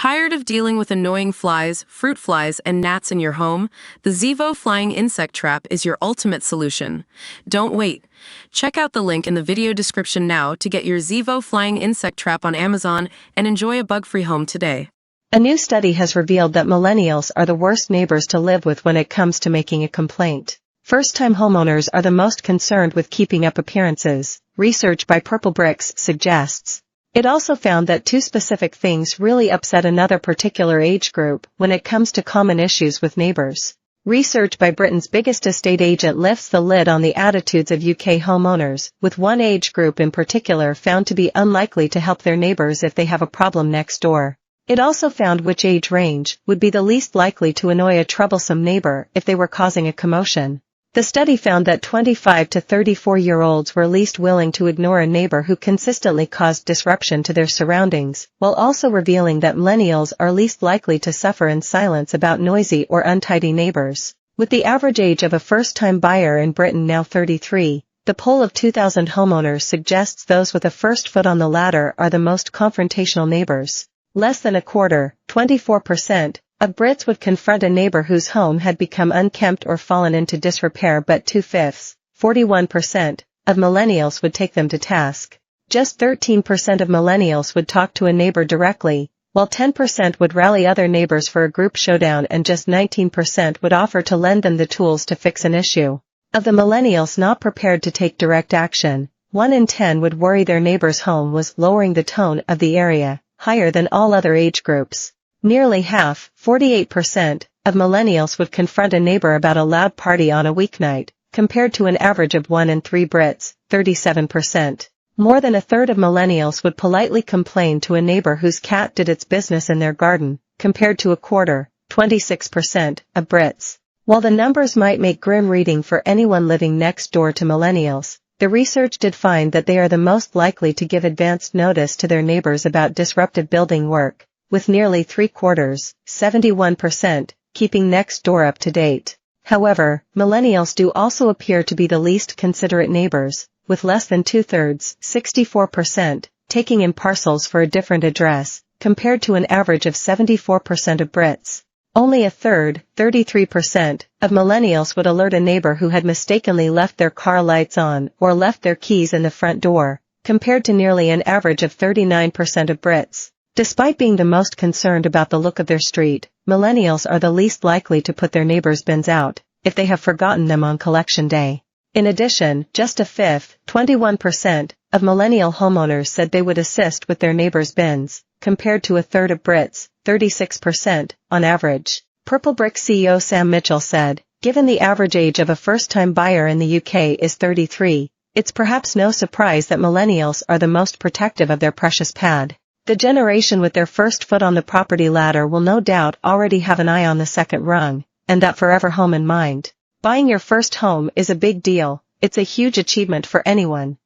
Tired of dealing with annoying flies, fruit flies, and gnats in your home? The Zevo Flying Insect Trap is your ultimate solution. Don't wait. Check out the link in the video description now to get your Zevo Flying Insect Trap on Amazon and enjoy a bug-free home today. A new study has revealed that millennials are the worst neighbors to live with when it comes to making a complaint. First-time homeowners are the most concerned with keeping up appearances, research by Purple Bricks suggests. It also found that two specific things really upset another particular age group when it comes to common issues with neighbors. Research by Britain's biggest estate agent lifts the lid on the attitudes of UK homeowners, with one age group in particular found to be unlikely to help their neighbors if they have a problem next door. It also found which age range would be the least likely to annoy a troublesome neighbor if they were causing a commotion. The study found that 25 to 34-year-olds were least willing to ignore a neighbor who consistently caused disruption to their surroundings, while also revealing that millennials are least likely to suffer in silence about noisy or untidy neighbors. With the average age of a first-time buyer in Britain now 33, the poll of 2,000 homeowners suggests those with a first foot on the ladder are the most confrontational neighbors. Less than a quarter, 24%, of Brits would confront a neighbor whose home had become unkempt or fallen into disrepair, but 2/5, 41%, of millennials would take them to task. Just 13% of millennials would talk to a neighbor directly, while 10% would rally other neighbors for a group showdown, and just 19% would offer to lend them the tools to fix an issue. Of the millennials not prepared to take direct action, 1 in 10 would worry their neighbor's home was lowering the tone of the area, higher than all other age groups. Nearly half, 48%, of millennials would confront a neighbor about a loud party on a weeknight, compared to an average of 1 in 3 Brits, 37%. More than a third of millennials would politely complain to a neighbor whose cat did its business in their garden, compared to a quarter, 26%, of Brits. While the numbers might make grim reading for anyone living next door to millennials, the research did find that they are the most likely to give advanced notice to their neighbors about disruptive building work, with nearly 3/4, 71%, keeping next door up to date. However, millennials do also appear to be the least considerate neighbors, with less than 2/3, 64%, taking in parcels for a different address, compared to an average of 74% of Brits. Only a third, 33%, of millennials would alert a neighbor who had mistakenly left their car lights on or left their keys in the front door, compared to nearly an average of 39% of Brits. Despite being the most concerned about the look of their street, millennials are the least likely to put their neighbors' bins out if they have forgotten them on collection day. In addition, just a fifth, 21%, of millennial homeowners said they would assist with their neighbors' bins, compared to a third of Brits, 36%, on average. Purple Brick CEO Sam Mitchell said, "Given the average age of a first-time buyer in the UK is 33, it's perhaps no surprise that millennials are the most protective of their precious pad. The generation with their first foot on the property ladder will no doubt already have an eye on the second rung, and that forever home in mind. Buying your first home is a big deal, it's a huge achievement for anyone.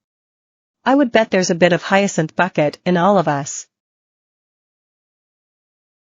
I would bet there's a bit of hyacinth bucket in all of us."